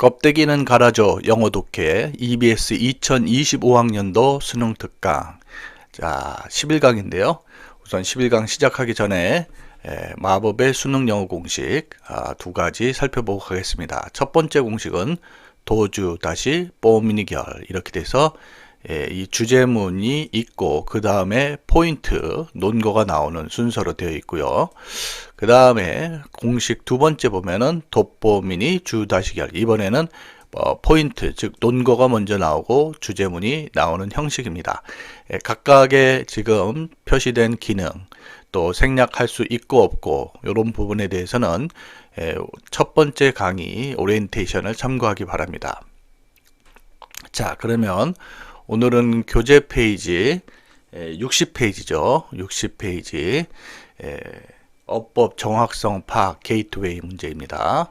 껍데기는 갈아줘 영어 독해 EBS 2025학년도 수능 특강. 자, 11강인데요. 우선 11강 시작하기 전에 마법의 수능 영어 공식 두 가지 살펴보고 가겠습니다. 첫 번째 공식은 도주 다시 뽀미니결 이렇게 돼서 이 주제문이 있고 그 다음에 포인트 논거가 나오는 순서로 되어 있고요. 그 다음에 공식 두 번째 보면은 돋보미니 주다시결. 이번에는 포인트 즉 논거가 먼저 나오고 주제문이 나오는 형식입니다. 각각의 지금 표시된 기능 또 생략할 수 있고 없고 이런 부분에 대해서는 첫 번째 강의 오리엔테이션을 참고하기 바랍니다. 자, 그러면 오늘은 교재 페이지 60페이지죠. 60페이지 어법 정확성 파악 게이트웨이 문제입니다.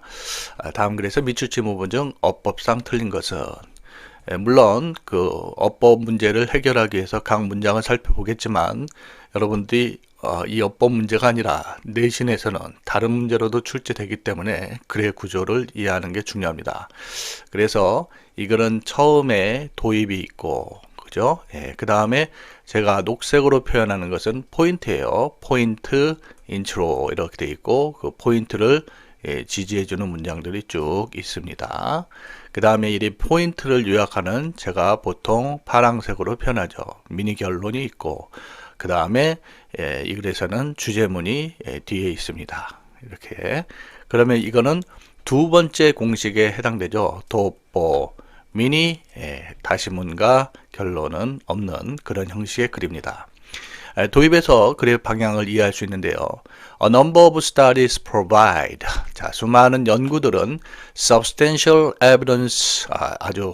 다음 글에서 미추치 무분 중 어법상 틀린 것은 물론 그 어법 문제를 해결하기 위해서 각 문장을 살펴보겠지만 여러분들이 이 어법 문제가 아니라 내신에서는 다른 문제로도 출제되기 때문에 글의 구조를 이해하는 게 중요합니다. 그래서 이 글은 처음에 도입이 있고 그죠? 그 다음에 제가 녹색으로 표현하는 것은 포인트예요. 포인트, 인트로 이렇게 돼 있고 그 포인트를 지지해주는 문장들이 쭉 있습니다. 그 다음에 이 포인트를 요약하는 제가 보통 파란색으로 표현하죠. 미니 결론이 있고 그 다음에 이 글에서는 주제문이 뒤에 있습니다. 이렇게 그러면 이거는 두 번째 공식에 해당되죠. 돋보 미니 다시문과 결론은 없는 그런 형식의 글입니다. 도입에서 글의 방향을 이해할 수 있는데요. A number of studies provide. 자, 수많은 연구들은 substantial evidence, 아주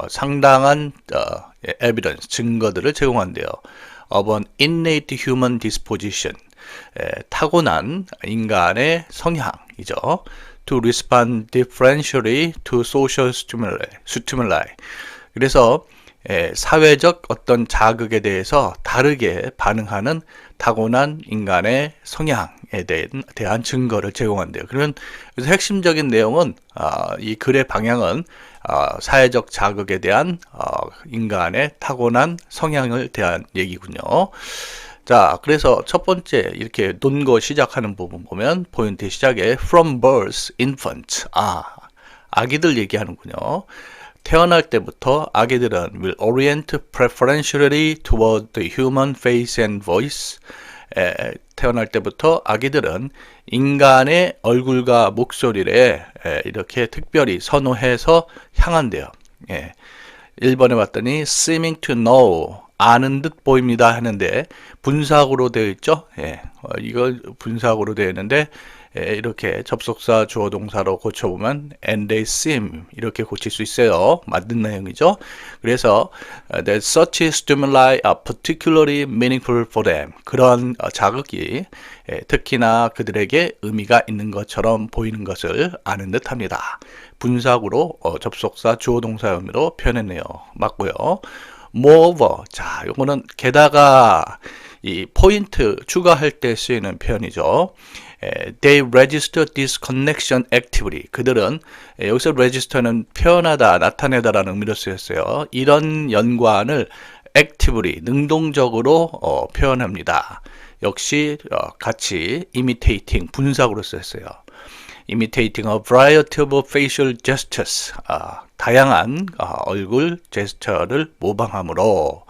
상당한 evidence, 증거들을 제공한대요. of an innate human disposition. 타고난 인간의 성향이죠. To respond differentially to social stimuli. 그래서 사회적 어떤 자극에 대해서 다르게 반응하는 타고난 인간의 성향에 대한 증거를 제공한대요. 그래서 핵심적인 내용은 이 글의 방향은 사회적 자극에 대한 인간의 타고난 성향을 대한 얘기군요. 자, 그래서 첫 번째 이렇게 논거 시작하는 부분 보면 포인트 시작에 from birth, infant. 아기들 얘기하는군요. 태어날 때부터 아기들은 will orient preferentially toward the human face and voice. 태어날 때부터 아기들은 인간의 얼굴과 목소리를 이렇게 특별히 선호해서 향한대요. 1번에 봤더니 seeming to know. 아는 듯 보입니다 하는데 분사구로 되어 있죠. 이거 분사구로 되어 있는데 이렇게 접속사 주어 동사로 고쳐보면 and they seem 이렇게 고칠 수 있어요. 맞는 내용이죠. 그래서 that such stimuli are particularly meaningful for them. 그런 자극이 특히나 그들에게 의미가 있는 것처럼 보이는 것을 아는 듯 합니다. 분사구로 접속사 주어 동사 의미로 표현했네요. 맞고요. moreover, 자, 요거는 게다가 이 포인트 추가할 때 쓰이는 표현이죠. They register this connection actively. 그들은 여기서 register는 표현하다, 나타내다라는 의미로 쓰였어요. 이런 연관을 actively, 능동적으로 표현합니다. 역시 같이 imitating, 분사구로 쓰였어요. imitating a variety of facial gestures. 다양한 얼굴 제스처를 모방함으로.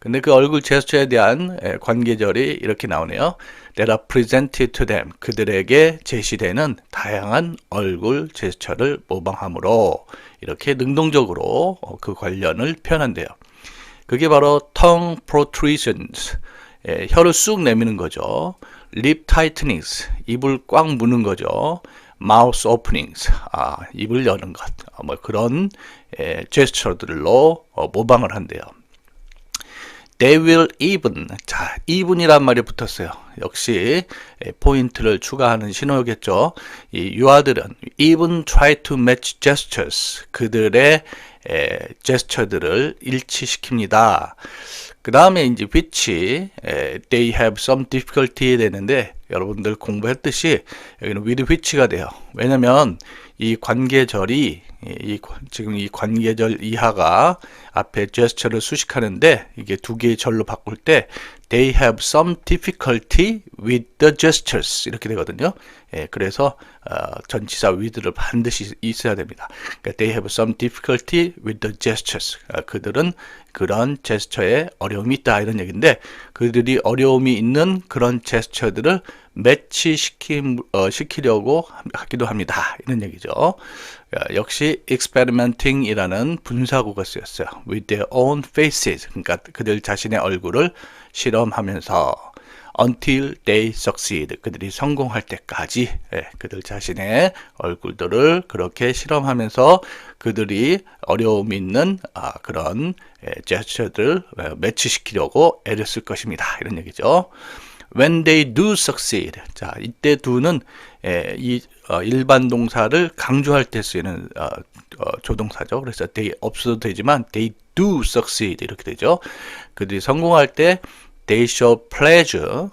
근데 그 얼굴 제스처에 대한 관계절이 이렇게 나오네요. That are presented to them. 그들에게 제시되는 다양한 얼굴 제스처를 모방함으로 이렇게 능동적으로 그 관련을 표현한대요. 그게 바로 tongue protrusions. 혀를 쑥 내미는 거죠. lip tightenings. 입을 꽉 무는 거죠. mouth openings, 입을 여는 것, 뭐 그런 제스처들로 모방을 한대요. They will even, 자, even이란 말이 붙었어요. 역시 포인트를 추가하는 신호겠죠. 이 유아들은 even try to match gestures, 그들의 제스처들을 일치시킵니다. 그 다음에 이제 which, they have some difficulty 되는데 여러분들 공부했듯이 여기는 with which가 돼요. 왜냐면 이 관계절이 지금 이 관계절 이하가 앞에 제스처를 수식하는데 이게 두 개의 절로 바꿀 때 they have some difficulty with the gestures 이렇게 되거든요. 그래서 전치사 with를 반드시 있어야 됩니다. 그러니까 they have some difficulty with the gestures. 그들은 그런 제스처에 어려움이 있다 이런 얘기인데 그들이 어려움이 있는 그런 제스처들을 시키려고 하기도 합니다. 이런 얘기죠. 역시 experimenting이라는 분사구가 쓰였어요. with their own faces. 그러니까 그들 자신의 얼굴을 실험하면서 until they succeed. 그들이 성공할 때까지 그들 자신의 얼굴들을 그렇게 실험하면서 그들이 어려움이 있는 그런 제스처들을 매치시키려고 애를 쓸 것입니다. 이런 얘기죠. When they do succeed. 자, 이때 do는 이 일반 동사를 강조할 때 쓰이는 조동사죠. 그래서 they 없어도 되지만 they do succeed 이렇게 되죠. 그들이 성공할 때 they show pleasure.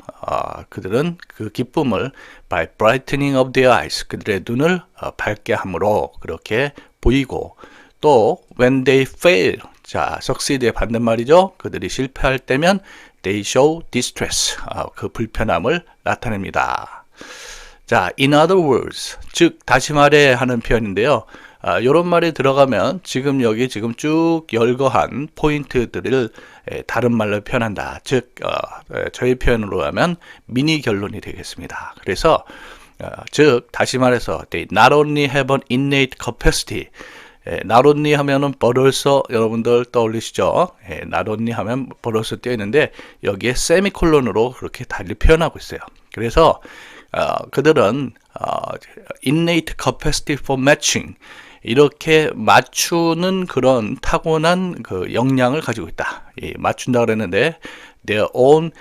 그들은 그 기쁨을 by brightening of their eyes. 그들의 눈을 밝게 함으로 그렇게 보이고 또 when they fail. 자, succeed의 반대말이죠. 그들이 실패할 때면 they show distress. 그 불편함을 나타냅니다. 자, in other words, 즉 다시 말해 하는 표현인데요. 이런 말이 들어가면 지금 여기 지금 쭉 열거한 포인트들을 다른 말로 표현한다. 즉 저희 표현으로 하면 미니 결론이 되겠습니다. 그래서 즉 다시 말해서 they not only have an innate capacity. not only 하면은 버럴서 여러분들 떠올리시죠? not only 하면 버럴서 띄어 있는데 여기에 세미콜론으로 그렇게 달리 표현하고 있어요. 그래서 그들은 innate capacity for matching 이렇게 맞추는 그런 타고난 그 역량을 가지고 있다. 맞춘다 그랬는데 their own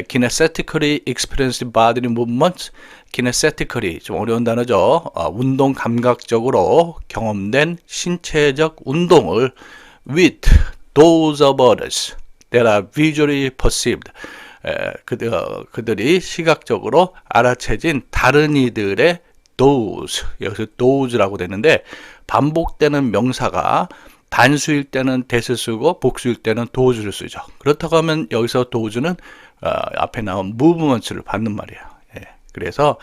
kinesthetically experienced bodily movements, kinesthetically 좀 어려운 단어죠. 운동 감각적으로 경험된 신체적 운동을 with those of others that are visually perceived. 그들이 시각적으로 알아채진 다른 이들의 those, 여기서 those라고 되는데 반복되는 명사가 단수일 때는 that을 쓰고 복수일 때는 those를 쓰죠. 그렇다고 하면 여기서 those는 앞에 나온 movements를 받는 말이에요. 그래서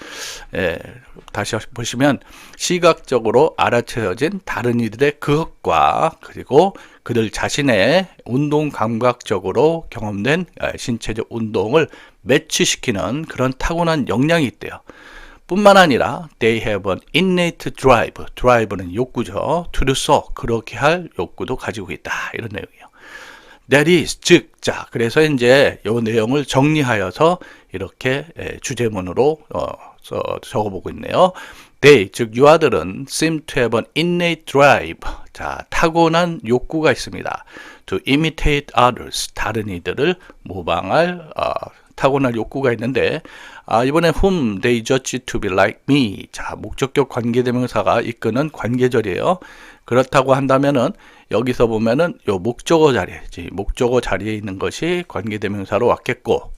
다시 보시면 시각적으로 알아채어진 다른 이들의 그것과 그리고 그들 자신의 운동 감각적으로 경험된 신체적 운동을 매치시키는 그런 타고난 역량이 있대요. 뿐만 아니라 they have an innate drive. drive는 욕구죠. to do so. 그렇게 할 욕구도 가지고 있다. 이런 내용이에요. That is, 즉, 자, 그래서 이제 이 내용을 정리하여서 이렇게 주제문으로 적어보고 있네요. They, 즉 유아들은 seem to have an innate drive. 자, 타고난 욕구가 있습니다. To imitate others. 다른 이들을 모방할 타고난 욕구가 있는데 이번에 whom they judge to be like me. 자, 목적격 관계대명사가 이끄는 관계절이에요. 그렇다고 한다면은 여기서 보면은 요 목적어 자리에 있는 것이 관계대명사로 왔겠고,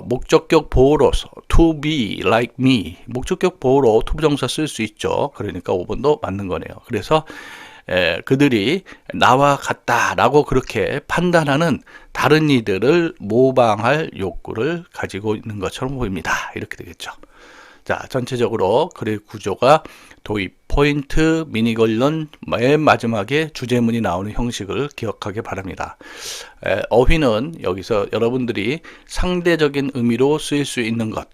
목적격 보호로서 to be like me. 목적격 보호로 투부정사 쓸 수 있죠. 그러니까 5번도 맞는 거네요. 그래서 그들이 나와 같다라고 그렇게 판단하는 다른 이들을 모방할 욕구를 가지고 있는 것처럼 보입니다. 이렇게 되겠죠. 자, 전체적으로 글의 구조가 도입, 포인트, 미니 결론, 맨 마지막에 주제문이 나오는 형식을 기억하기 바랍니다. 어휘는 여기서 여러분들이 상대적인 의미로 쓰일 수 있는 것,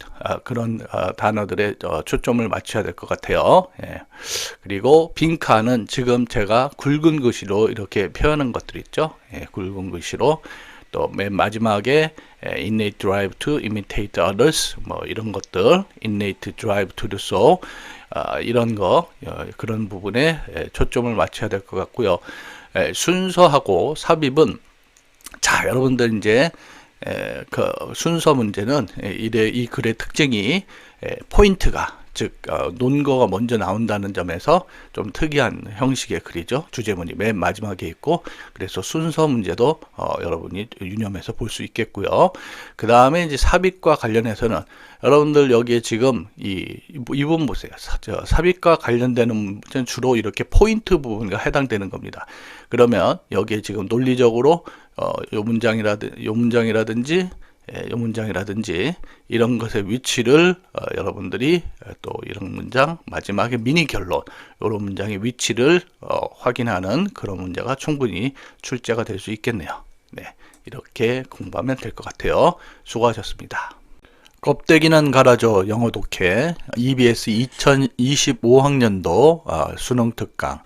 그런 단어들에 초점을 맞춰야 될 것 같아요. 그리고 빈칸은 지금 제가 굵은 글씨로 이렇게 표현한 것들 있죠. 굵은 글씨로 또 맨 마지막에 innate drive to imitate others 뭐 이런 것들, innate drive to do so 이런 거 그런 부분에 초점을 맞춰야 될 것 같고요. 순서하고 삽입은 자 여러분들 이제 그 순서 문제는 이 글의 특징이 포인트가 즉 논거가 먼저 나온다는 점에서 좀 특이한 형식의 글이죠. 주제문이 맨 마지막에 있고, 그래서 순서 문제도 여러분이 유념해서 볼 수 있겠고요. 그 다음에 이제 삽입과 관련해서는 여러분들 여기에 지금 이 부분 보세요. 삽입과 관련되는 문제는 주로 이렇게 포인트 부분과 해당되는 겁니다. 그러면 여기에 지금 논리적으로 요 문장이라든지 요 문장이라든지 이런 것의 위치를 여러분들이 또 이런 문장 마지막에 미니 결론 이런 문장의 위치를 확인하는 그런 문제가 충분히 출제가 될 수 있겠네요. 네, 이렇게 공부하면 될 것 같아요. 수고하셨습니다. 껍데기는 갈아줘 영어 독해 EBS 2025학년도 수능 특강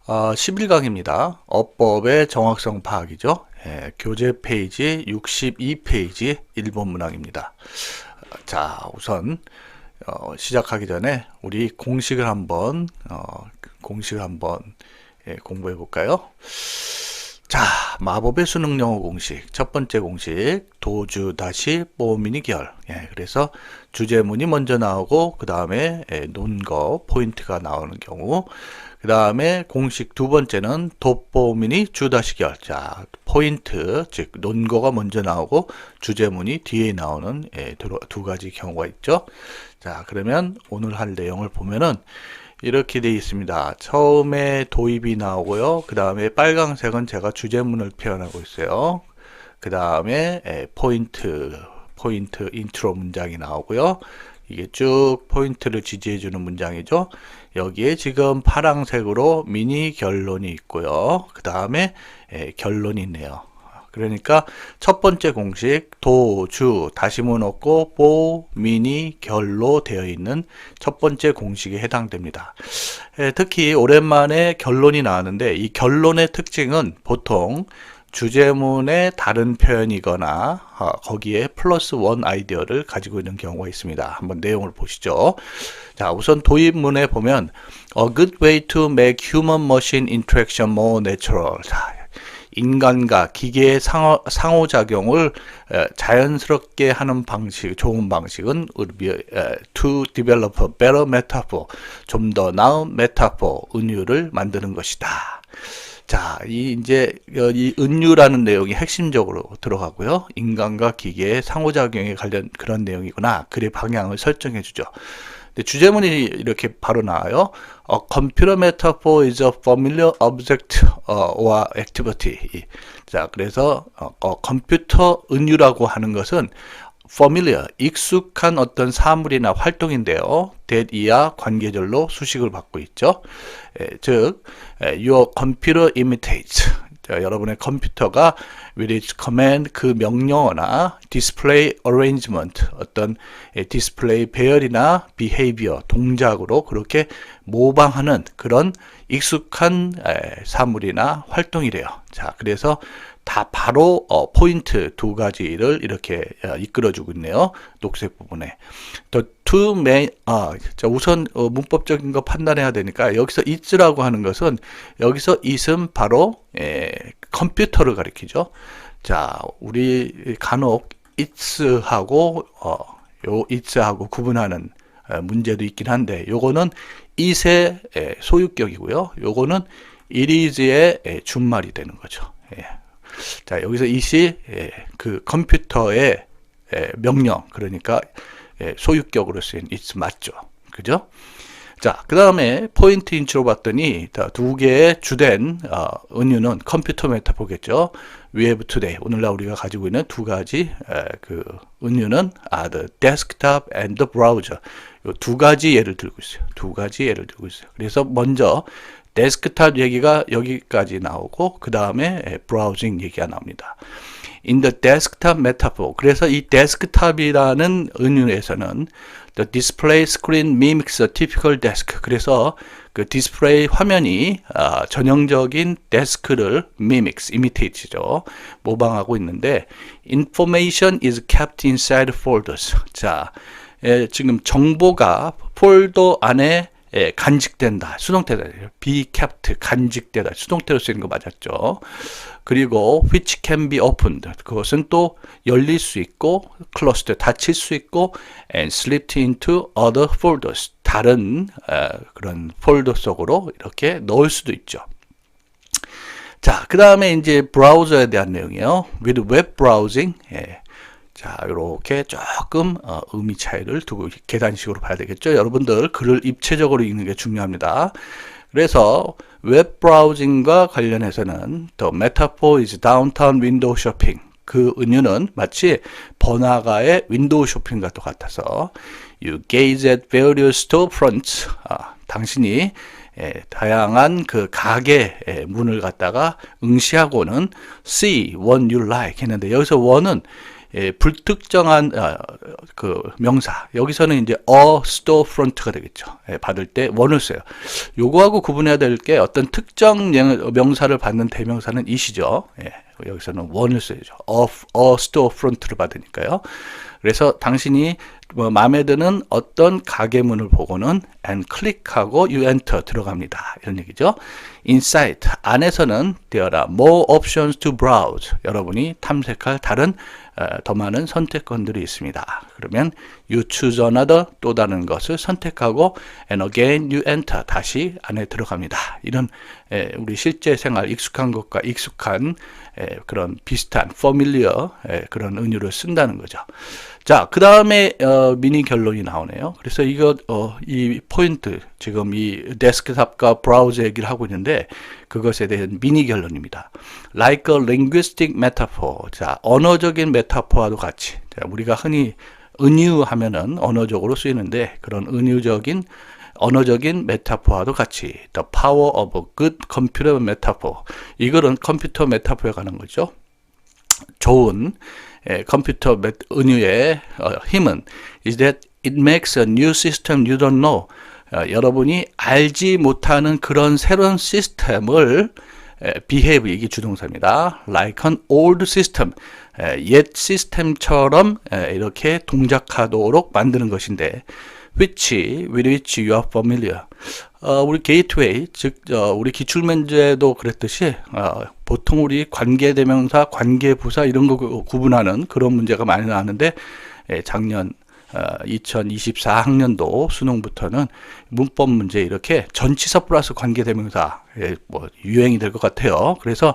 11강입니다. 어법의 정확성 파악이죠. 교재 페이지 62페이지 1번 문항입니다. 자, 우선 시작하기 전에 우리 공식을 한번 공부해 볼까요? 자, 마법의 수능 영어 공식 첫 번째 공식 도주 다시 뽀미니 결. 그래서 주제문이 먼저 나오고 그 다음에 논거 포인트가 나오는 경우, 그 다음에 공식 두 번째는 돋보미니 주다시 결. 자, 포인트 즉 논거가 먼저 나오고 주제문이 뒤에 나오는 두 가지 경우가 있죠. 자, 그러면 오늘 할 내용을 보면은 이렇게 되어 있습니다. 처음에 도입이 나오고요. 그 다음에 빨강색은 제가 주제문을 표현하고 있어요. 그 다음에 포인트 인트로 문장이 나오고요. 이게 쭉 포인트를 지지해주는 문장이죠. 여기에 지금 파란색으로 미니 결론이 있고요. 그 다음에 결론이 있네요. 그러니까 첫 번째 공식 도주 다시문 없고 보 미니 결로 되어 있는 첫 번째 공식에 해당됩니다. 특히 오랜만에 결론이 나왔는데 이 결론의 특징은 보통 주제문의 다른 표현이거나 거기에 플러스 원 아이디어를 가지고 있는 경우가 있습니다. 한번 내용을 보시죠. 자, 우선 도입문에 보면 A good way to make human-machine interaction more natural. 자, 인간과 기계의 상호작용을 자연스럽게 하는 방식, 좋은 방식은 to develop a better metaphor, 좀 더 나은 메타포, 은유를 만드는 것이다. 자, 이제 이 은유라는 내용이 핵심적으로 들어가고요. 인간과 기계의 상호작용에 관련 그런 내용이구나. 글의 방향을 설정해 주죠. 주제문이 이렇게 바로 나와요. A computer metaphor is a familiar object or activity. 자, 그래서 컴퓨터 은유라고 하는 것은 familiar, 익숙한 어떤 사물이나 활동인데요. that 이하 관계절로 수식을 받고 있죠. 즉, your computer imitates. 자, 여러분의 컴퓨터가 with its command 그 명령어나 display arrangement 어떤 디스플레이 배열이나 behavior 동작으로 그렇게 모방하는 그런 익숙한 사물이나 활동이래요. 자, 그래서 다 바로 포인트 두 가지를 이렇게 이끌어주고 있네요. 녹색 부분에. The two main, 자, 우선 문법적인 거 판단해야 되니까 여기서 it's라고 하는 것은 여기서 it은 바로 컴퓨터를 가리키죠. 자, 우리 간혹 it's하고 요 it's하고 구분하는 문제도 있긴 한데 요거는 it의 소유격이고요. 요거는 it is의 준말이 되는 거죠. 자, 여기서 it이 그 컴퓨터의 명령, 그러니까 소유격으로 쓰인 it 맞죠? 그죠? 자, 그 다음에 포인트 인트로 봤더니 두 개의 주된 은유는 컴퓨터 메타포겠죠. We have today, 오늘날 우리가 가지고 있는 두 가지 그 은유는 the desktop and the browser. 이 두 가지 예를 들고 있어요. 두 가지 예를 들고 있어요. 그래서 먼저 데스크탑 얘기가 여기까지 나오고 그 다음에 브라우징 얘기가 나옵니다. In the desktop metaphor. 그래서 이 데스크탑이라는 은유에서는 the display screen mimics a typical desk. 그래서 그 디스플레이 화면이 전형적인 데스크를 mimics, imitate죠. 모방하고 있는데 information is kept inside folders. 자, 지금 정보가 폴더 안에 간직된다. 수동태다. be kept, 간직되다. 수동태로 쓰이는 거 맞았죠. 그리고 which can be opened. 그것은 또 열릴 수 있고 closed, 닫힐 수 있고 and slipped into other folders. 다른 그런 폴더 속으로 이렇게 넣을 수도 있죠. 자, 그 다음에 이제 브라우저에 대한 내용이에요. with web browsing. 자, 이렇게 조금 의미 차이를 두고 계단식으로 봐야 되겠죠. 여러분들 글을 입체적으로 읽는 게 중요합니다. 그래서 웹 브라우징과 관련해서는 the metaphor is downtown window shopping. 그 은유는 마치 번화가의 윈도우 쇼핑과 똑같아서 you gaze at various storefronts. 당신이 다양한 그 가게 문을 갖다가 응시하고는 see one you like 했는데 여기서 one은 불특정한 그 명사, 여기서는 이제 a storefront가 되겠죠. 받을 때 one을 써요. 요거하고 구분해야 될 게 어떤 특정 명사를 받는 대명사는 it이죠. 여기서는 one을 써야죠. a storefront를 받으니까요. 그래서 당신이 마음에 드는 어떤 가게 문을 보고는 and 클릭하고 you enter 들어갑니다. 이런 얘기죠. Inside 안에서는 there are more options to browse. 여러분이 탐색할 다른 더 많은 선택권들이 있습니다. 그러면 you choose another 또 다른 것을 선택하고 and again you enter 다시 안에 들어갑니다. 이런 우리 실제 생활 익숙한 것과 익숙한 그런 비슷한 familiar 그런 은유를 쓴다는 거죠. 자, 그 다음에 미니 결론이 나오네요. 그래서 이거 이 포인트 지금 이 데스크탑과 브라우저 얘기를 하고 있는데 그것에 대한 미니 결론입니다. Like a linguistic metaphor. 자, 언어적인 메타포와도 같이. 자, 우리가 흔히 은유하면은 언어적으로 쓰이는데 그런 은유적인 언어적인 메타포와도 같이 the power of a good computer metaphor. 이거는 컴퓨터 메타포에 관한 거죠. 좋은 컴퓨터 은유의 힘은 is that it makes a new system you don't know. 여러분이 알지 못하는 그런 새로운 시스템을 behave 이게 주동사입니다. like an old system 옛 시스템처럼 이렇게 동작하도록 만드는 것인데 with which you are familiar. 우리 게이트웨이, 즉 우리 기출문제도 그랬듯이 보통 우리 관계대명사, 관계부사 이런 거 구분하는 그런 문제가 많이 나왔는데 작년 2024학년도 수능부터는 문법 문제 이렇게 전치사 플러스 관계대명사 뭐 유행이 될 것 같아요. 그래서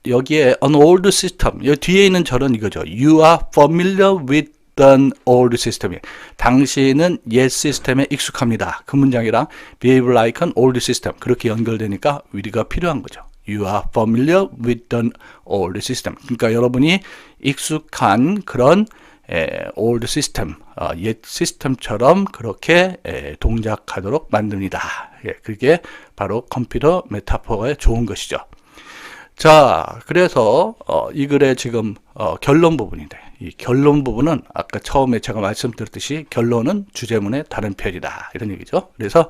여기에 an old system 여기 뒤에 있는 절은 이거죠. You are familiar with an old system. 당신은 옛 시스템에 익숙합니다. 그 문장이랑 behave like an old system 그렇게 연결되니까 with가 필요한 거죠. You are familiar with an old system. 그러니까 여러분이 익숙한 그런 old system, 옛 시스템처럼 그렇게 동작하도록 만듭니다. 그게 바로 컴퓨터 메타포가 좋은 것이죠. 자, 그래서 이 글의 지금 결론 부분인데 이 결론 부분은 아까 처음에 제가 말씀드렸듯이 결론은 주제문의 다른 편이다 이런 얘기죠. 그래서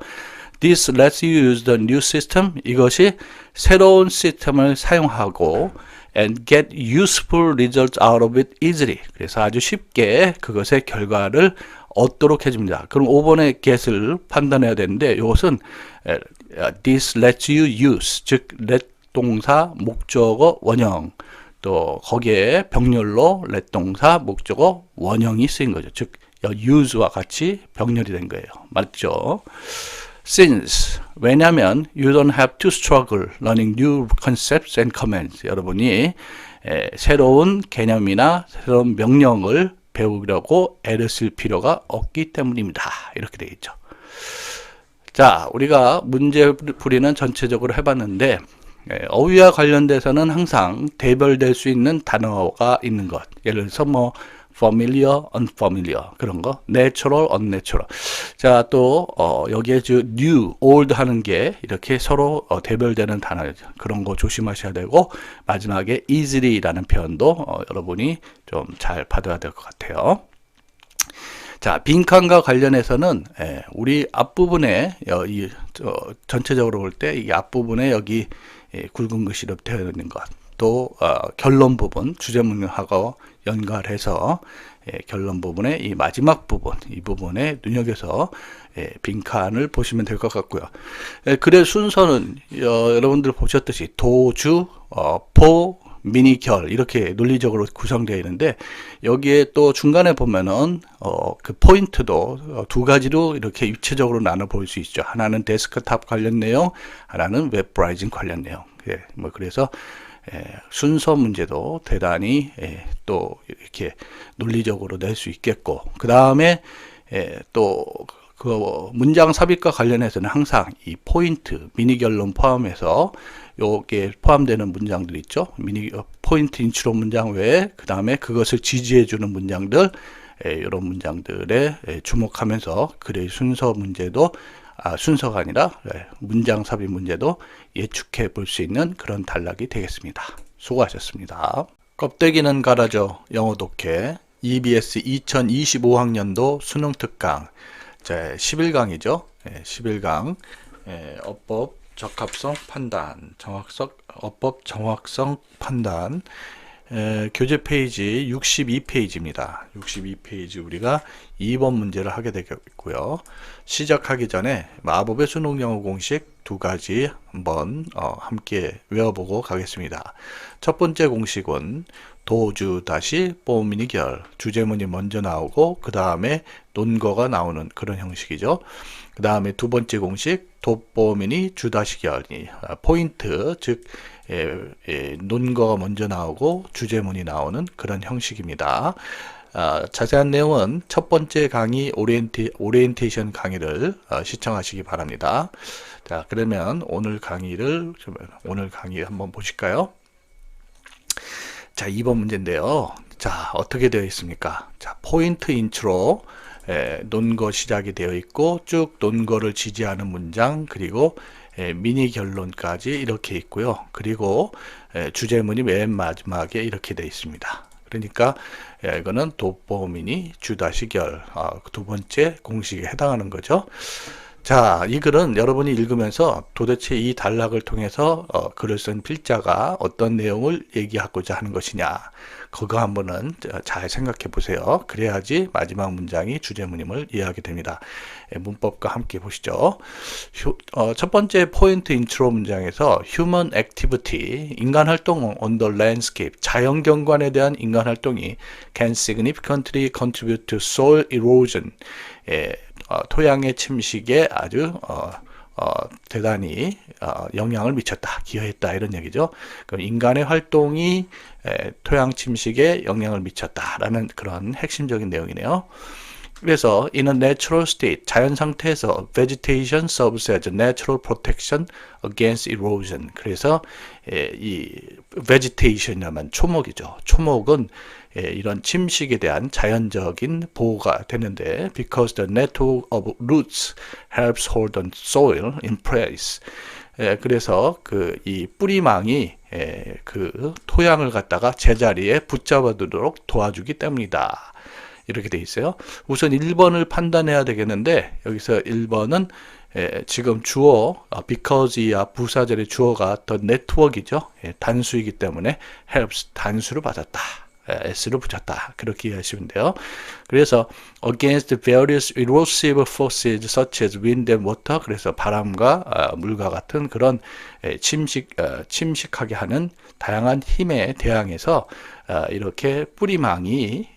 This lets you use the new system. 이것이 새로운 시스템을 사용하고 and get useful results out of it easily. 그래서 아주 쉽게 그것의 결과를 얻도록 해줍니다. 그럼 5번의 get을 판단해야 되는데 이것은 this lets you use, 즉 let 동사, 목적어, 원형 또 거기에 병렬로 let 동사, 목적어, 원형이 쓰인 거죠. 즉 use와 같이 병렬이 된 거예요. 맞죠? Since 왜냐하면 you don't have to struggle learning new concepts and commands. 여러분이 새로운 개념이나 새로운 명령을 배우려고 애를 쓸 필요가 없기 때문입니다. 이렇게 되겠죠. 자, 우리가 문제풀이는 전체적으로 해봤는데 어휘와 관련돼서는 항상 대별될 수 있는 단어가 있는 것. 예를 들어서 뭐 familiar, unfamiliar 그런 거, natural, unnatural. 자, 또 여기에 new, old 하는 게 이렇게 서로 대별되는 단어죠. 그런 거 조심하셔야 되고 마지막에 easily라는 표현도 여러분이 좀 잘 받아야 될 것 같아요. 자, 빈칸과 관련해서는 우리 앞부분에 전체적으로 볼 때 이 앞부분에 여기 굵은 글씨로 되어 있는 것, 또 결론 부분, 주제문하고 연결해서 결론 부분의 이 마지막 부분, 이 부분에 눈여겨서 빈칸을 보시면 될 것 같고요. 글의 순서는 여러분들 보셨듯이 도주, 포, 미니결 이렇게 논리적으로 구성되어 있는데 여기에 또 중간에 보면은 그 포인트도 두 가지로 이렇게 입체적으로 나눠 볼 수 있죠. 하나는 데스크탑 관련 내용, 하나는 웹 브라우징 관련 내용. 예, 뭐 그래서 순서 문제도 대단히 또 이렇게 논리적으로 낼 수 있겠고, 그 다음에 또 그 문장 삽입과 관련해서는 항상 이 포인트, 미니 결론 포함해서 요게 포함되는 문장들 있죠. 포인트 인트로 문장 외에 그 다음에 그것을 지지해 주는 문장들, 이런 문장들에 주목하면서 글의 순서 문제도 순서가 아니라 문장 삽입 문제도 예측해 볼 수 있는 그런 단락이 되겠습니다. 수고하셨습니다. 껍데기는 갈아줘 영어 독해 EBS 2025학년도 수능 특강 자, 11강이죠. 11강 어법 적합성 판단, 어법 정확성 판단 교재 페이지 62페이지입니다. 62페이지 우리가 2번 문제를 하게 되겠고요. 시작하기 전에 마법의 수능 영어 공식 두 가지 한번 함께 외워보고 가겠습니다. 첫 번째 공식은 도주 다시 뽀미니결 주제문이 먼저 나오고 그 다음에 논거가 나오는 그런 형식이죠. 그 다음에 두 번째 공식 돋보미니 주다시결이 포인트 즉 논거가 먼저 나오고 주제문이 나오는 그런 형식입니다. 자세한 내용은 첫 번째 강의 오리엔테이션 강의를 시청하시기 바랍니다. 자, 그러면 오늘 강의 한번 보실까요? 자, 2번 문제인데요. 자, 어떻게 되어 있습니까? 자, 포인트 인트로 논거 시작이 되어 있고 쭉 논거를 지지하는 문장 그리고 미니 결론까지 이렇게 있고요. 그리고 주제문이 맨 마지막에 이렇게 되어 있습니다. 그러니까 이거는 돋보미니 주다시결 두 번째 공식에 해당하는 거죠. 자, 이 글은 여러분이 읽으면서 도대체 이 단락을 통해서 글을 쓴 필자가 어떤 내용을 얘기하고자 하는 것이냐 그거 한번은 잘 생각해 보세요. 그래야지 마지막 문장이 주제문임을 이해하게 됩니다. 문법과 함께 보시죠. 첫 번째 포인트 인트로 문장에서 human activity, 인간 활동 on the landscape, 자연 경관에 대한 인간 활동이 can significantly contribute to soil erosion, 토양의 침식에 아주 대단히 영향을 미쳤다, 기여했다 이런 얘기죠. 그럼 인간의 활동이 토양 침식에 영향을 미쳤다라는 그런 핵심적인 내용이네요. 그래서 in a natural state, 자연 상태에서 vegetation serves as a natural protection against erosion. 그래서 이 vegetation이라면 초목이죠. 초목은 이런 침식에 대한 자연적인 보호가 되는데 because the network of roots helps hold the soil in place. 그래서 이 뿌리망이 그 토양을 갖다가 제자리에 붙잡아 두도록 도와주기 때문이다. 이렇게 돼 있어요. 우선 1번을 판단해야 되겠는데 여기서 1번은 지금 주어 because이야 부사절의 주어가 the network이죠. 단수이기 때문에 helps 단수를 받았다. S를 붙였다. 그렇게 이해하시면 돼요. 그래서 against various erosive forces such as wind and water, 그래서 바람과 물과 같은 그런 침식하게 하는 다양한 힘에 대항해서 이렇게 뿌리망이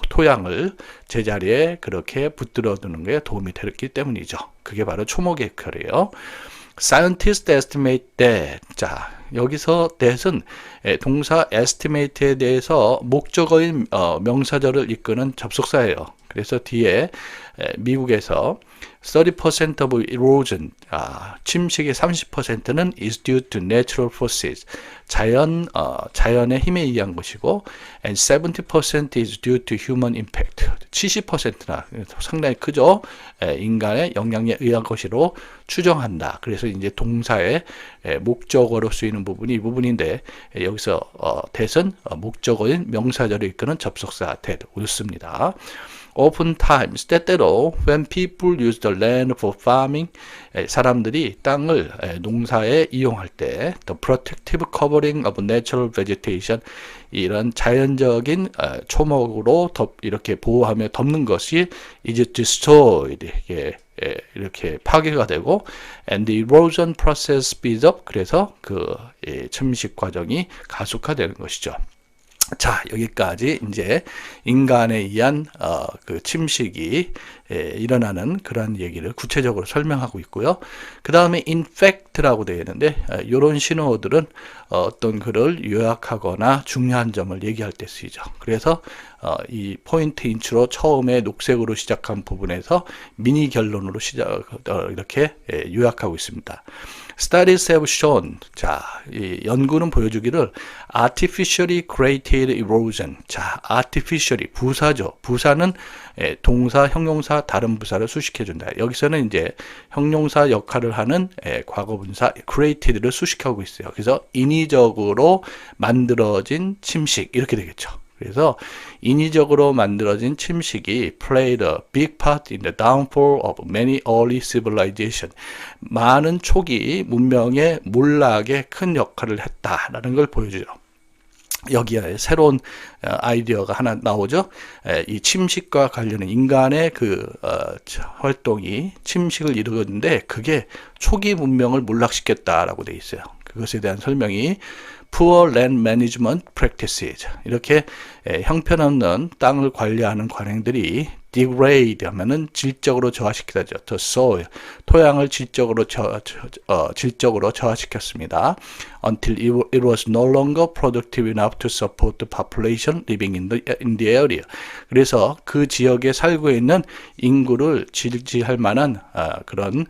토양을 제자리에 그렇게 붙들어 두는 게 도움이 되기 때문이죠. 그게 바로 초목의 역할이에요. Scientists estimate that. 자, 여기서 that은 동사 estimate에 대해서 목적어인 명사절을 이끄는 접속사예요. 그래서 뒤에 미국에서 30% of erosion, 침식의 30%는 is due to natural forces, 자연의 힘에 의한 것이고, and 70% is due to human impact, 70%나 상당히 크죠. 인간의 영향에 의한 것으로 추정한다. 그래서 이제 동사의 목적어로 쓰이는 부분이 이 부분인데 여기서 that은 목적어인 명사절을 이끄는 접속사 that 옳습니다. Oftentimes, 때때로 when people use the land for farming, 사람들이 땅을 농사에 이용할 때 the protective covering of natural vegetation, 이런 자연적인 초목으로 이렇게 보호하며 덮는 것이 is destroyed, 이렇게 파괴가 되고 and the erosion process speeds up. 그래서 그 침식 과정이 가속화되는 것이죠. 자, 여기까지 이제 인간에 의한 그 침식이 일어나는 그런 얘기를 구체적으로 설명하고 있고요. 그 다음에 infect라고 되어 있는데 이런 신호어들은 어떤 글을 요약하거나 중요한 점을 얘기할 때 쓰이죠. 그래서 이 포인트 인트로 처음에 녹색으로 시작한 부분에서 미니 결론으로 이렇게 요약하고 있습니다. Studies have shown, 자, 이 연구는 보여주기를 artificially created erosion. 자, artificially 부사죠. 부사는 동사, 형용사, 다른 부사를 수식해 준다. 여기서는 이제 형용사 역할을 하는 과거분사 created를 수식하고 있어요. 그래서 인위적으로 만들어진 침식 이렇게 되겠죠. 그래서 인위적으로 만들어진 침식이 played a big part in the downfall of many early civilization. 많은 초기 문명의 몰락에 큰 역할을 했다라는 걸 보여주죠. 여기에 새로운 아이디어가 하나 나오죠. 이 침식과 관련된 인간의 그 활동이 침식을 이루었는데 그게 초기 문명을 몰락시켰다라고 돼 있어요. 그것에 대한 설명이 Poor land management practices. 이렇게 형편없는 땅을 관리하는 관행들이 degrade 하면은 질적으로 저하시키다죠. The soil. 토양을 질적으로 저하시켰습니다. Until it was no longer productive enough to support the population living in the area. 그래서 그 지역에 살고 있는 인구를 지지할 만한 그런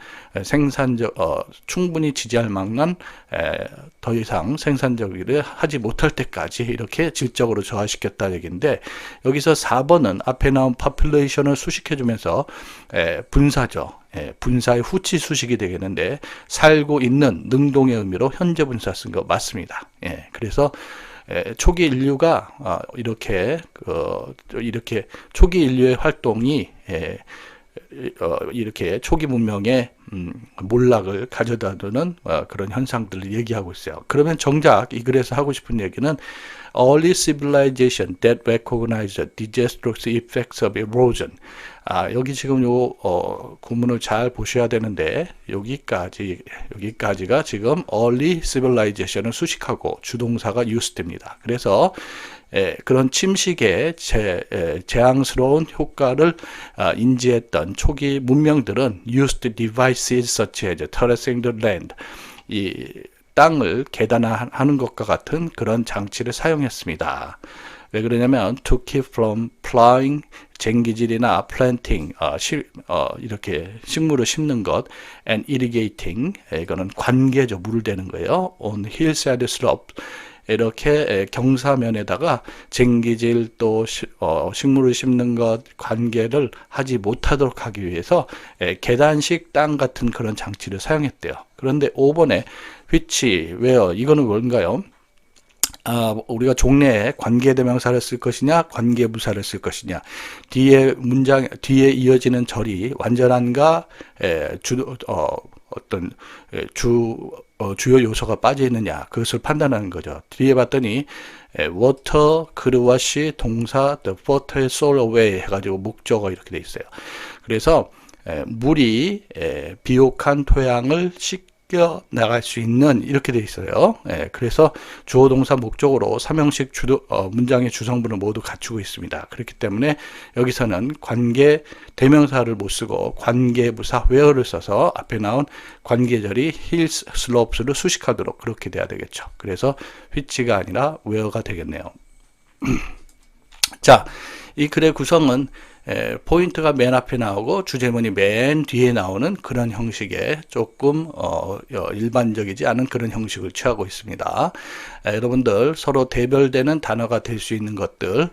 충분히 지지할 만한 더 이상 생산적이를 하지 못할 때까지 이렇게 질적으로 저하시켰다 얘기인데 여기서 4번은 앞에 나온 population을 수식해주면서 분사죠. 분사의 후치 수식이 되겠는데 살고 있는 능동의 의미로 현재 분사 쓴 거 맞습니다. 그래서 초기 인류가 이렇게 초기 인류의 활동이 이렇게 초기 문명의 몰락을 가져다 두는 그런 현상들을 얘기하고 있어요. 그러면 정작 이 글에서 하고 싶은 얘기는 early civilization that recognize the disastrous effects of erosion. 여기 지금 요 구문을 잘 보셔야 되는데 여기까지가 지금 early civilization을 수식하고 주동사가 used입니다. 그래서 그런 침식의 재앙스러운 효과를 인지했던 초기 문명들은 used devices such as terracing the land. 이 땅을 계단화하는 것과 같은 그런 장치를 사용했습니다. 왜 그러냐면 to keep from plowing, 쟁기질이나 planting, 이렇게 식물을 심는 것, and irrigating, 이거는 관계죠. 물을 대는 거예요. on hillside slope. 이렇게 경사면에다가 쟁기질 또 식물을 심는 것 관계를 하지 못하도록 하기 위해서 계단식 땅 같은 그런 장치를 사용했대요. 그런데 5번에 which, where, 이거는 뭔가요? 우리가 종래에 관계대명사를 쓸 것이냐, 관계부사를 쓸 것이냐, 뒤에 이어지는 절이 완전한가, 주요 요소가 빠져 있느냐, 그것을 판단하는 거죠. 뒤에 봤더니 water, 그르와시, 동사, the water soul away 해가지고 목적어 이렇게 돼 있어요. 그래서 물이 비옥한 토양을 씻겨 나갈 수 있는 이렇게 돼 있어요. 그래서 주어 동사 목적으로 삼형식 문장의 주성분을 모두 갖추고 있습니다. 그렇기 때문에 여기서는 관계 대명사를 못 쓰고 관계부사 where를 써서 앞에 나온 관계절이 hills, slopes를 수식하도록 그렇게 돼야 되겠죠. 그래서 which가 아니라 where가 되겠네요. 자, 이 글의 구성은 포인트가 맨 앞에 나오고 주제문이 맨 뒤에 나오는 그런 형식의 조금 일반적이지 않은 그런 형식을 취하고 있습니다. 여러분들 서로 대별되는 단어가 될 수 있는 것들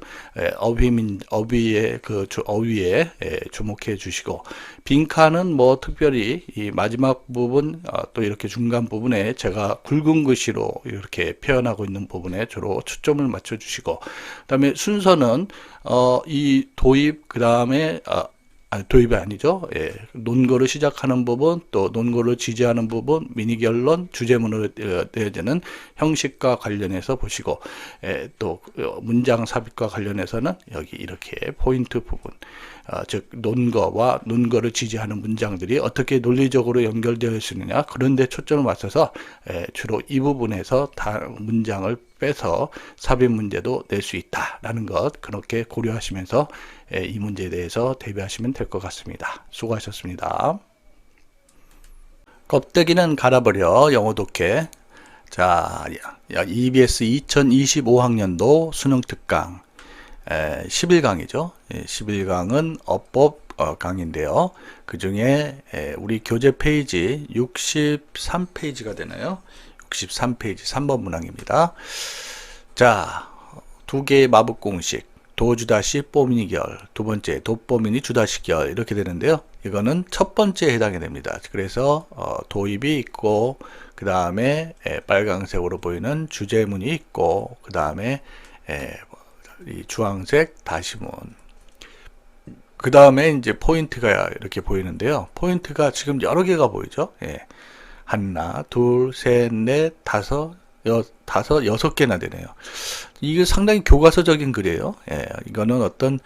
어휘의 어휘에 주목해 주시고 빈칸은 뭐 특별히 이 마지막 부분 또 이렇게 중간 부분에 제가 굵은 글씨로 이렇게 표현하고 있는 부분에 주로 초점을 맞춰 주시고 그다음에 순서는 이 도입 그 다음에 도입이 아니죠. 예, 논거를 시작하는 부분, 또 논거를 지지하는 부분, 미니결론, 주제문으로 되어지는 형식과 관련해서 보시고, 예, 또 문장 삽입과 관련해서는 여기 이렇게 포인트 부분, 즉 논거와 논거를 지지하는 문장들이 어떻게 논리적으로 연결되어 있느냐, 그런 데 초점을 맞춰서 주로 이 부분에서 문장을 빼서 삽입 문제도 낼 수 있다라는 것, 그렇게 고려하시면서 이 문제에 대해서 대비하시면 될 것 같습니다. 수고하셨습니다. 껍데기는 갈아버려 영어 독해. 자, EBS 2025학년도 수능 특강 11강이죠. 11강은 어법 강인데요. 그 중에 우리 교재 페이지 63페이지가 되나요? 63페이지 3번 문항입니다. 자, 두 개의 마법 공식. 도주다시 뽀미니결, 두 번째 도뽀미니 주다시결 이렇게 되는데요. 이거는 첫 번째에 해당이 됩니다. 그래서 도입이 있고, 그 다음에 빨강색으로 보이는 주제문이 있고, 그 다음에 이 주황색 다시문, 그 다음에 이제 포인트가 이렇게 보이는데요. 포인트가 지금 여러 개가 보이죠. 하나, 둘, 셋, 넷, 다섯, 여섯 개나 되네요. 이게 상당히 교과서적인 글이에요. 이거는 어떤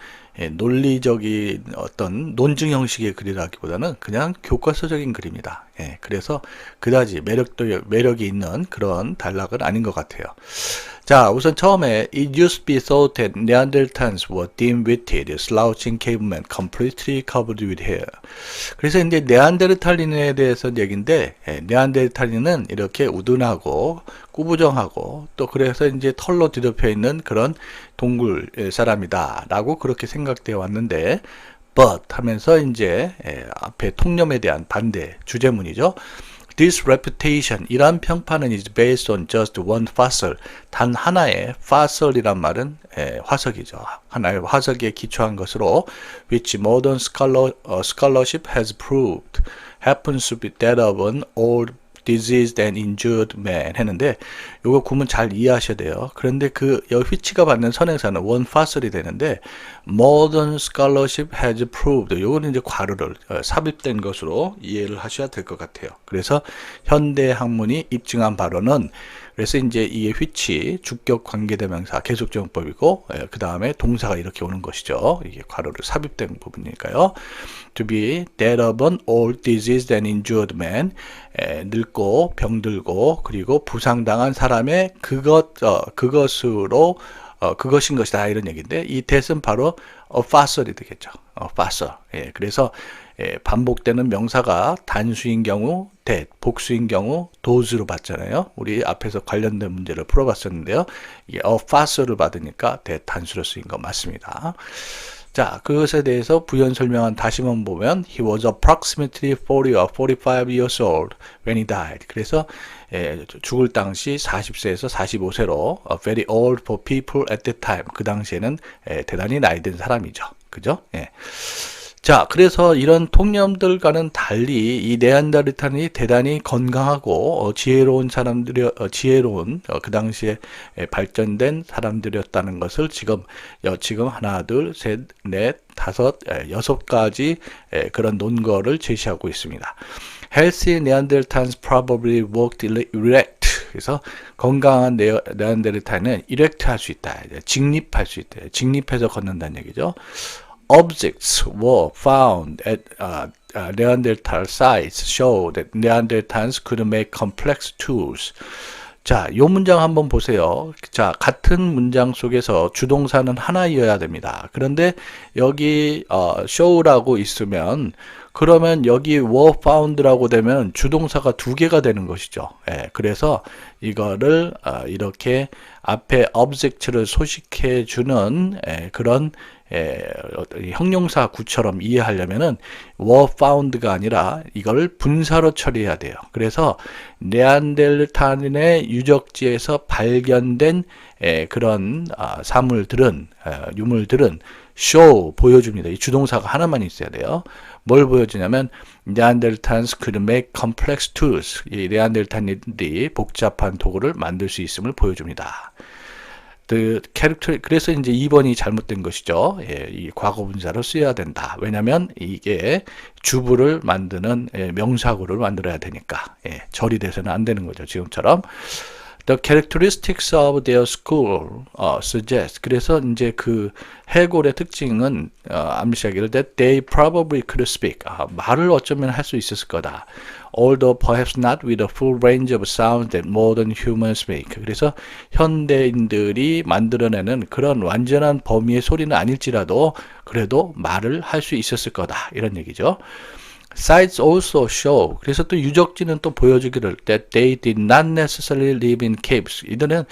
논리적인 어떤 논증 형식의 글이라기보다는 그냥 교과서적인 글입니다. 그래서 그다지 매력이 있는 그런 단락은 아닌 것 같아요. 자, 우선 처음에 It used to be thought that Neanderthals were dim-witted, slouching cavemen completely covered with hair. 그래서 이제 네안데르탈인에 대해서 얘기인데, 네안데르탈인은 이렇게 우둔하고 꾸부정하고 또 그래서 이제 털로 뒤덮여 있는 그런 동굴 사람이다라고 그렇게 생각되어 왔는데, but 하면서 이제 앞에 통념에 대한 반대 주제문이죠. This reputation, 이러한 평판은 is based on just one fossil. 단 하나의 fossil이란 말은 화석이죠. 하나의 화석에 기초한 것으로 which modern scholarship has proved happens to be that of an old diseased and injured man 했는데, 요거 구문 잘 이해하셔야 돼요. 그런데 여기 which가 받는 선행사는 one fossil이 되는데, modern scholarship has proved, 요거는 이제 괄호를 삽입된 것으로 이해를 하셔야 될 것 같아요. 그래서 현대 학문이 입증한 바로는, 그래서 이제 이게 which 주격 관계대명사 계속적용법이고, 그 다음에 동사가 이렇게 오는 것이죠. 이게 괄호를 삽입된 부분이니까요. To be that of an old diseased and injured man, 늙고 병들고 그리고 부상당한 사람의 그것으로 그것인 것이다, 이런 얘기인데, 이 that은 바로 fossil이 되겠죠. fossil. 그래서 반복되는 명사가 단수인 경우 that, 복수인 경우 does로 받잖아요. 우리 앞에서 관련된 문제를 풀어봤었는데요. 이게 fossil을 받으니까 that 단수로 쓰인 거 맞습니다. 자, 그것에 대해서 부연 설명한 다시만 보면 he was approximately 40 or 45 years old when he died. 그래서 죽을 당시 40세에서 45세로 very old for people at that time. 그 당시에는 대단히 나이 든 사람이죠. 그죠? 자, 그래서 이런 통념들과는 달리 이 네안데르탈인이 대단히 건강하고 지혜로운 그 당시에 발전된 사람들이었다는 것을 지금 하나, 둘, 셋, 넷, 다섯, 여섯 가지 그런 논거를 제시하고 있습니다. Healthy Neanderthals probably walked erect. 그래서 건강한 네안데르탈인은 erect 할 수 있다. 직립할 수 있다. 직립해서 걷는다는 얘기죠. Objects were found at Neanderthal sites show that Neanderthals could make complex tools. 자, 요 문장 한번 보세요. 자, 같은 문장 속에서 주동사는 하나이어야 됩니다. 그런데 여기 show라고 있으면, 그러면 여기 were found라고 되면 주동사가 두 개가 되는 것이죠. 그래서 이거를 이렇게 앞에 object를 소식해 주는 그런 형용사 구처럼 이해하려면은 were found가 아니라 이걸 분사로 처리해야 돼요. 그래서 네안데르탈인의 유적지에서 발견된 그런 유물들은 show 보여줍니다. 이 주동사가 하나만 있어야 돼요. 뭘 보여주냐면 네안데르탈스 could make complex tools. 이 네안데르탈인들이 복잡한 도구를 만들 수 있음을 보여줍니다. the character, 그래서 이제 2번이 잘못된 것이죠. 예, 이 과거 분사를 써야 된다. 왜냐면 이게 주부를 만드는 명사구를 만들어야 되니까. 예, 절이 돼서는 안 되는 거죠. 지금처럼. The characteristics of their school suggest. 그래서 이제 그 해골의 특징은 암시하기를 that they probably could speak. 말을 어쩌면 할 수 있었을 거다. Although perhaps not with a full range of sounds that modern humans make. 그래서 현대인들이 만들어내는 그런 완전한 범위의 소리는 아닐지라도 그래도 말을 할 수 있었을 거다. 이런 얘기죠. Sites also show. 그래서 또 유적지는 또 보여주기를 that they did not necessarily live in caves. 이들은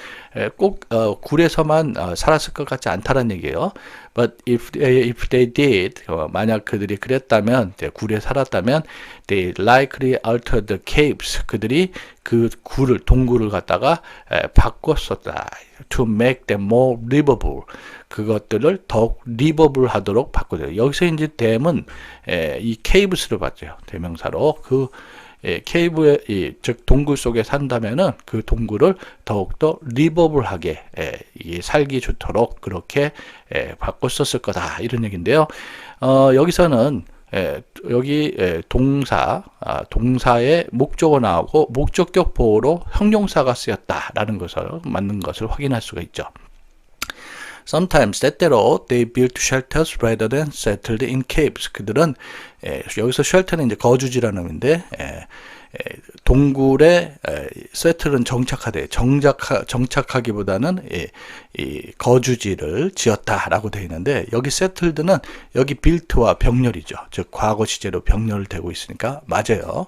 꼭 굴에서만 살았을 것 같지 않다는 얘기예요. But if they did, 만약 그들이 그랬다면, 굴에 살았다면, they likely altered the caves. 그들이 그 굴을, 동굴을 갖다가 바꿨었다. To make them more livable. 그것들을 더욱 livable 하도록 바꾸죠. 여기서 이제 them은 이 caves를 봤죠. 대명사로. 그 케이브의 즉 동굴 속에 산다면은 그 동굴을 더욱더 리버블하게 살기 좋도록 그렇게 바꿨었을 거다 이런 얘기인데요. 여기서는 여기 동사의 목적어 나오고 목적격 보호로 형용사가 쓰였다라는 것을 맞는 것을 확인할 수가 있죠. Sometimes 때때로 they built shelters rather than settled in caves. 그들은 여기서 shelter는 이제 거주지라는 의미인데 동굴에 세틀은 정착하되 정착하기보다는 이 거주지를 지었다라고 되어 있는데 여기 세틀드는 여기 빌트와 병렬이죠. 즉 과거 시제로 병렬을 대고 있으니까 맞아요.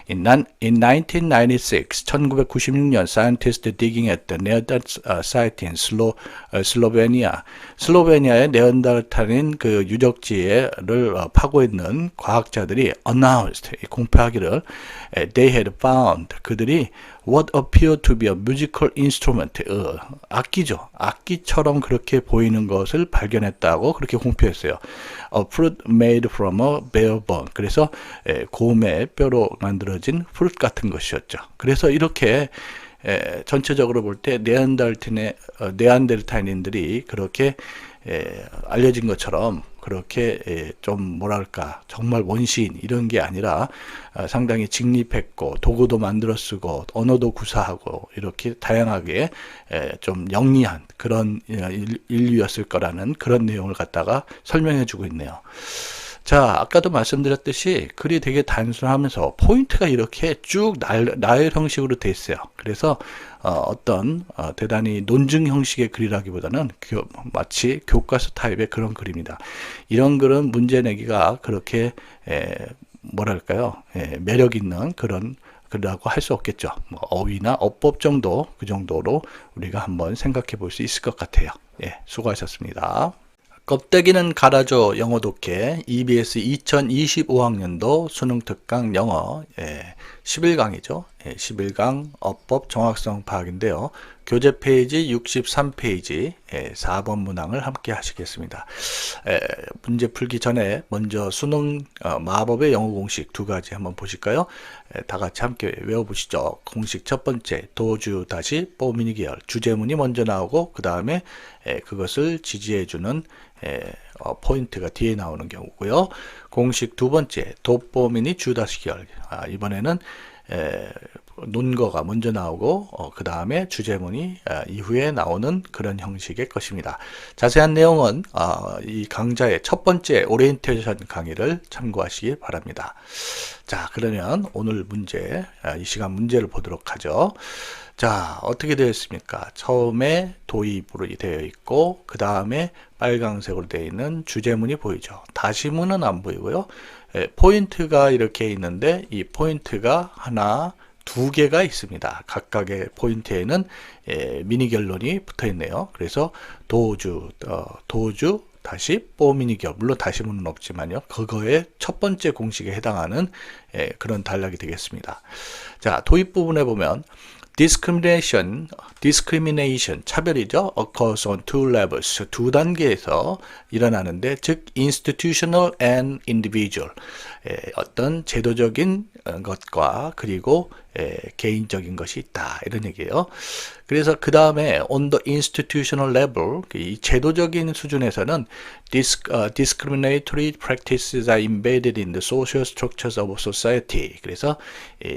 In 1996, 1996년 scientists digging at the Neanderthal site in 슬로베니아, 슬로베니아의 네안데르탈인 그 유적지를 파고 있는 과학자들이 announced, 공표하기를 they had found, 그들이 what appeared to be a musical instrument, 악기죠. 악기처럼 그렇게 보이는 것을 발견했다고 그렇게 공표했어요. A fruit made from a bear bone. 그래서 곰의 뼈로 만들어진 프루트 같은 것이었죠. 그래서 이렇게 전체적으로 볼 때 네안데르탈인들이 그렇게 알려진 것처럼 그렇게 좀 뭐랄까 정말 원시인 이런 게 아니라 상당히 직립했고 도구도 만들어 쓰고 언어도 구사하고 이렇게 다양하게 좀 영리한 그런 인류였을 거라는 그런 내용을 갖다가 설명해 주고 있네요. 자, 아까도 말씀드렸듯이 글이 되게 단순하면서 포인트가 이렇게 쭉 나열 형식으로 돼 있어요. 그래서 어떤 대단히 논증 형식의 글이라기보다는 마치 교과서 타입의 그런 글입니다. 이런 글은 문제 내기가 그렇게 뭐랄까요, 매력 있는 그런 글이라고 할 수 없겠죠. 뭐 어휘나 어법 정도, 그 정도로 우리가 한번 생각해 볼 수 있을 것 같아요. 수고하셨습니다. 껍데기는 갈아줘 영어 독해 EBS 2025학년도 수능 특강 영어 11강이죠. 11강 어법 정확성 파악인데요. 교재 페이지 63페이지 4번 문항을 함께 하시겠습니다. 문제 풀기 전에 먼저 수능 마법의 영어 공식 두 가지 한번 보실까요? 다 같이 함께 외워보시죠. 공식 첫 번째, 도주 다시 뽀미니 계열, 주제문이 먼저 나오고 그 다음에 그것을 지지해주는 포인트가 뒤에 나오는 경우고요. 공식 두 번째, 돋보미니 주다시 계열, 이번에는 논거가 먼저 나오고 그 다음에 주제문이 이후에 나오는 그런 형식의 것입니다. 자세한 내용은 이 강좌의 첫 번째 오리엔테이션 강의를 참고하시기 바랍니다. 자, 그러면 오늘 문제, 이 시간 문제를 보도록 하죠. 자, 어떻게 되어 있습니까? 처음에 도입으로 되어 있고 그 다음에 빨강색으로 되어 있는 주제문이 보이죠. 다시문은 안 보이고요. 포인트가 이렇게 있는데 이 포인트가 하나, 두 개가 있습니다. 각각의 포인트에는 미니 결론이 붙어 있네요. 그래서 도주 다시 뽀미니 결, 물론 다시문은 없지만요. 그거의 첫 번째 공식에 해당하는 그런 단락이 되겠습니다. 자, 도입 부분에 보면 discrimination, 차별이죠. occurs on two levels, 두 단계에서 일어나는데, 즉 institutional and individual, 어떤 제도적인 것과 그리고 개인적인 것이 있다 이런 얘기예요. 그래서 그 다음에 on the institutional level, 이 제도적인 수준에서는 discriminatory practices are embedded in the social structures of society. 그래서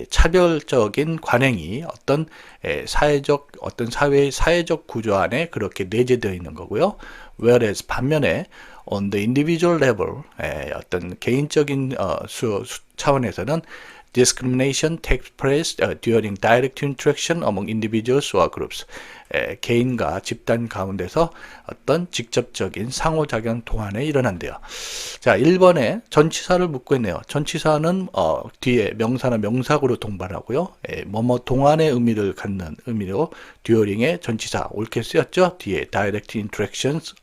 차별적인 관행이 어떤 사회의 사회적 구조 안에 그렇게 내재되어 있는 거고요. whereas 반면에 on the individual level, 어떤 개인적인 차원에서는 discrimination takes place during direct interaction among individuals or groups. 개인과 집단 가운데서 어떤 직접적인 상호작용 동안에 일어난대요. 자, 1번에 전치사를 묻고 있네요. 전치사는 뒤에 명사나 명사구로 동반하고요. 뭐뭐 동안의 의미를 갖는 의미로 during의 전치사 옳게 쓰였죠. 뒤에 direct interactions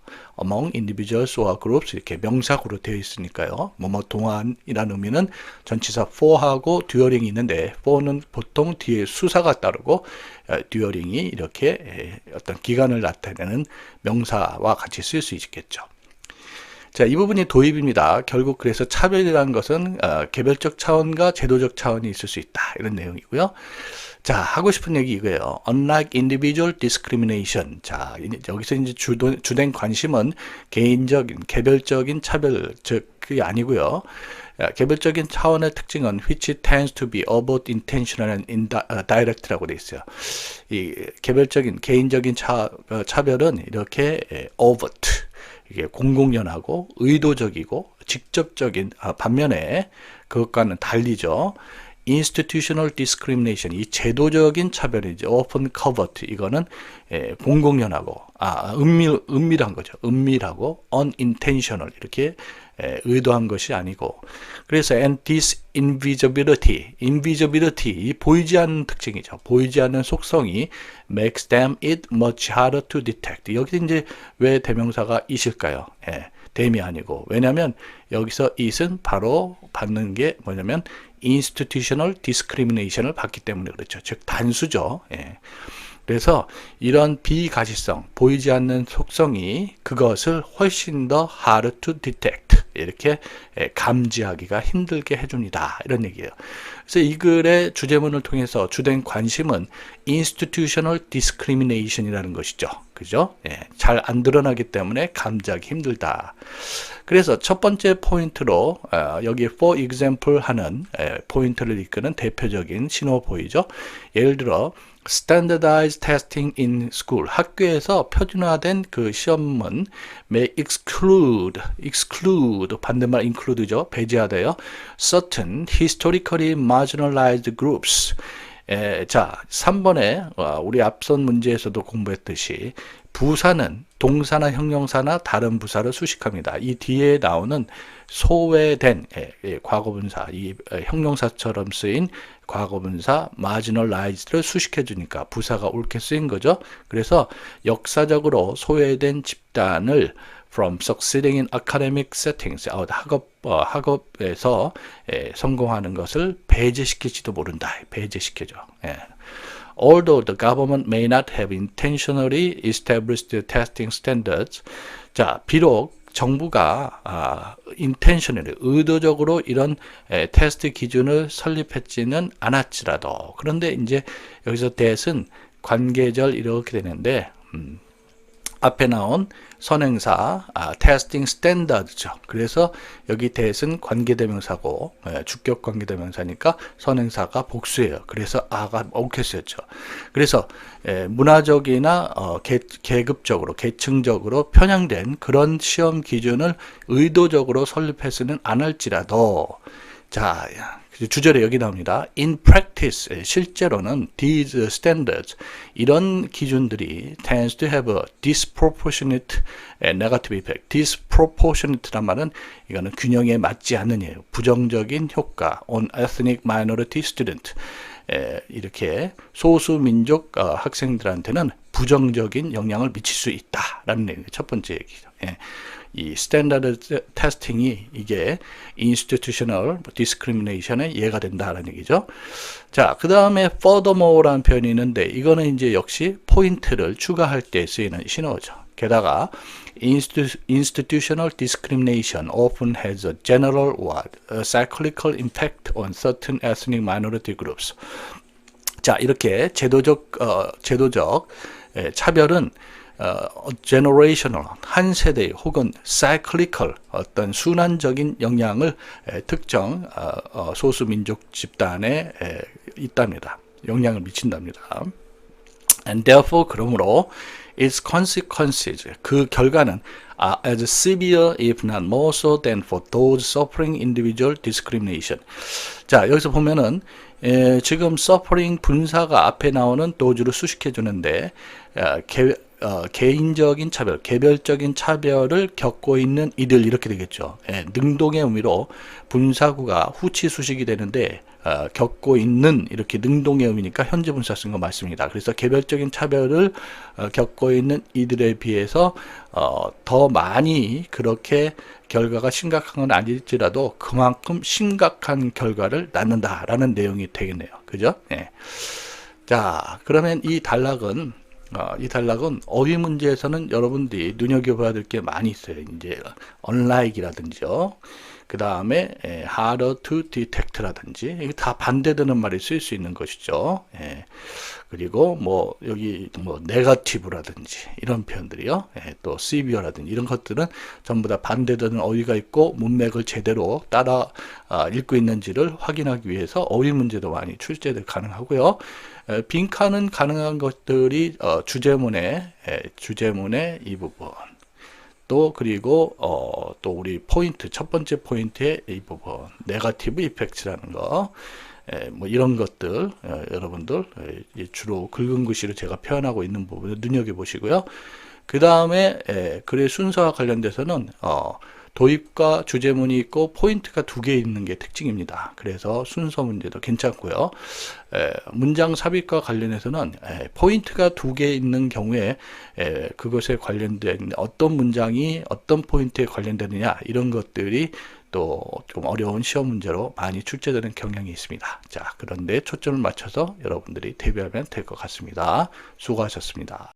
among individuals or groups 이렇게 명사구로 되어 있으니까요. 뭐뭐 동안이라는 의미는 전치사 for하고 during이 있는데 for는 보통 뒤에 수사가 따르고 during이 이렇게 어떤 기간을 나타내는 명사와 같이 쓸 수 있겠죠. 자, 이 부분이 도입입니다. 결국 그래서 차별이라는 것은 개별적 차원과 제도적 차원이 있을 수 있다 이런 내용이고요. 자, 하고 싶은 얘기 이거예요. Unlike individual discrimination. 자, 여기서 이제 주된 관심은 개별적인 차별, 즉 그게 아니고요. 개별적인 차원의 특징은 which tends to be overt, intentional and indirect라고 되어 있어요. 이 개인적인 차별은 이렇게 overt, 이게 공공연하고 의도적이고 직접적인 반면에 그것과는 달리죠. institutional discrimination, 이 제도적인 차별이죠. open covert, 이거는 공공연하고 은밀한 거죠. 은밀하고 unintentional, 이렇게 의도한 것이 아니고, 그래서 and this invisibility, 이 보이지 않는 특징이죠. 보이지 않는 속성이 makes them it much harder to detect. 여기 이제 왜 대명사가 it일까요? them이 아니고, 왜냐하면 여기서 it은 바로 받는 게 뭐냐면 institutional discrimination을 받기 때문에 그렇죠. 즉 단수죠. 그래서 이런 비가시성, 보이지 않는 속성이 그것을 훨씬 더 hard to detect, 이렇게 감지하기가 힘들게 해줍니다. 이런 얘기예요. 그래서 이 글의 주제문을 통해서 주된 관심은 institutional discrimination이라는 것이죠. 그죠? 잘 안 드러나기 때문에 감지하기 힘들다. 그래서 첫 번째 포인트로 여기 for example 하는 포인트를 이끄는 대표적인 신호 보이죠? 예를 들어 standardized testing in school, 학교에서 표준화된 그 시험은 may exclude 반대말 include죠. 배제하되어 certain historically marginalized groups. 자, 3번에 우리 앞선 문제에서도 공부했듯이 부사는 동사나 형용사나 다른 부사를 수식합니다. 이 뒤에 나오는 소외된 과거분사, 이 형용사처럼 쓰인 과거분사 marginalized를 수식해 주니까 부사가 옳게 쓰인 거죠. 그래서 역사적으로 소외된 집단을 from succeeding in academic settings, 학업에서 성공하는 것을 배제시킬지도 모른다. 배제시켜줘. Although the government may not have intentionally established testing standards, 자, 비록 정부가 intentionally, 의도적으로 이런 테스트 기준을 설립했지는 않았지라도, 그런데 이제 여기서 that은 관계절 이렇게 되는데 앞에 나온 선행사 testing standard죠. 그래서 여기 that은 관계대명사고 주격 관계대명사니까 선행사가 복수예요. 그래서 가 옳게 쓰였죠. 그래서 문화적이나 계급적으로 계층적으로 편향된 그런 시험 기준을 의도적으로 설립해서는 않을지라도, 자, 주절에 여기 나옵니다. In practice, 실제로는 these standards, 이런 기준들이 tends to have a disproportionate negative effect. disproportionate란 말은 이거는 균형에 맞지 않는 예요. 부정적인 효과 on ethnic minority student. 이렇게 소수민족 학생들한테는 부정적인 영향을 미칠 수 있다라는 내용이 첫 번째 얘기죠. 이 스탠다드 테스팅이 이게 institutional discrimination의 예가 된다라는 얘기죠. 자, 그 다음에 furthermore라는 표현이 있는데 이거는 이제 역시 포인트를 추가할 때 쓰이는 신호죠. 게다가 institutional discrimination often has a general or cyclical impact on certain ethnic minority groups. 자, 이렇게 제도적 차별은 generational, 한 세대 혹은 cyclical, 어떤 순환적인 영향을 특정 소수 민족 집단에 있답니다. 영향을 미친답니다. And therefore, 그러므로 its consequences, 그 결과는 as severe if not more so than for those suffering individual discrimination. 자, 여기서 보면은 지금 suffering 분사가 앞에 나오는 does를 수식해 주는데 개인적인 차별, 개별적인 차별을 겪고 있는 이들 이렇게 되겠죠. 능동의 의미로 분사구가 후치 수식이 되는데 겪고 있는 이렇게 능동의 의미니까 현재 분사 쓴 거 맞습니다. 그래서 개별적인 차별을 겪고 있는 이들에 비해서 더 많이 그렇게 결과가 심각한 건 아닐지라도 그만큼 심각한 결과를 낳는다라는 내용이 되겠네요. 그죠? 네. 자, 그러면 이 단락은 어휘 문제에서는 여러분들이 눈여겨봐야 될 게 많이 있어요. 이제 unlike이라든지요. 그 다음에 harder to detect라든지 이게 다 반대되는 말이 쓸 수 있는 것이죠. 그리고 뭐 여기 뭐 negative라든지 이런 표현들이요. 또 severe라든지 이런 것들은 전부 다 반대되는 어휘가 있고 문맥을 제대로 따라 읽고 있는지를 확인하기 위해서 어휘 문제도 많이 출제될 가능하고요. 빈칸은 가능한 것들이 주제문의 이 부분 또 그리고 또 우리 포인트 첫 번째 포인트의 이 부분 네거티브 이펙트라는 거 뭐 이런 것들 여러분들 주로 긁은 글씨로 제가 표현하고 있는 부분을 눈여겨보시고요. 그 다음에 글의 순서와 관련돼서는 도입과 주제문이 있고 포인트가 2개 있는 게 특징입니다. 그래서 순서 문제도 괜찮고요. 문장 삽입과 관련해서는 포인트가 2개 있는 경우에 그것에 관련된 어떤 문장이 어떤 포인트에 관련되느냐 이런 것들이 또 좀 어려운 시험 문제로 많이 출제되는 경향이 있습니다. 자, 그런데 초점을 맞춰서 여러분들이 대비하면 될 것 같습니다. 수고하셨습니다.